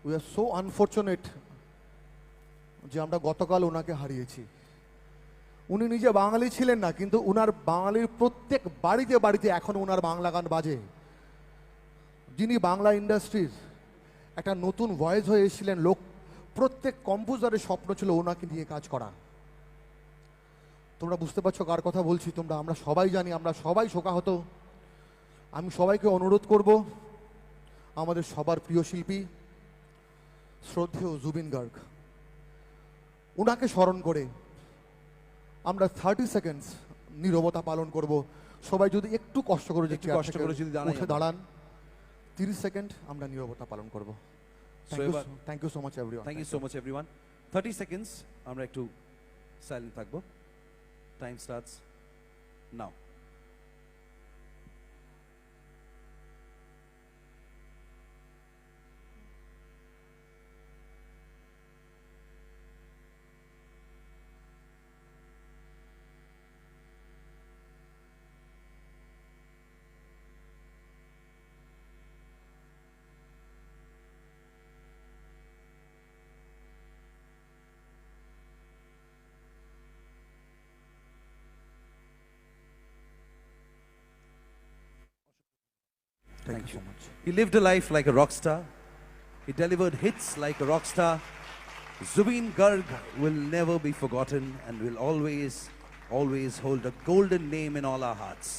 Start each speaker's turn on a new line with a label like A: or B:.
A: We are so unfortunate যে আমরা গতকাল ওনাকে হারিয়েছি। উনি নিজে বাঙালি ছিলেন না, কিন্তু উনার বাঙালির প্রত্যেক বাড়িতে বাড়িতে এখন ওনার বাংলা গান বাজে। যিনি বাংলা ইন্ডাস্ট্রির একটা নতুন ভয়েস হয়ে এসেছিলেন, প্রত্যেক কম্পোজারের স্বপ্ন ছিল ওনাকে নিয়ে কাজ করা। তোমরা বুঝতে পারছো কার কথা বলছি? আমরা সবাই জানি, আমরা সবাই শোকাহত। আমি সবাইকে অনুরোধ করব, আমাদের সবার প্রিয় শিল্পী শ্রদ্ধেয় জুবিন গার্গ, ওনাকে স্মরণ করে আমরা 30 সেকেন্ডস নীরবতা পালন করব। সবাই যদি একটু কষ্ট করে যদি উঠে দাঁড়ান, 30 সেকেন্ড আমরা নীরবতা পালন করব। Thank you so much everyone.
B: Thank you so much everyone. 30 seconds আমরা একটু সাইলেন্ট থাকবো। Time starts now.
A: Thank you so much.
B: He lived a life like a rock star. He delivered hits like a rock star. Zubeen Garg will never be forgotten and will always hold a golden name in all our hearts.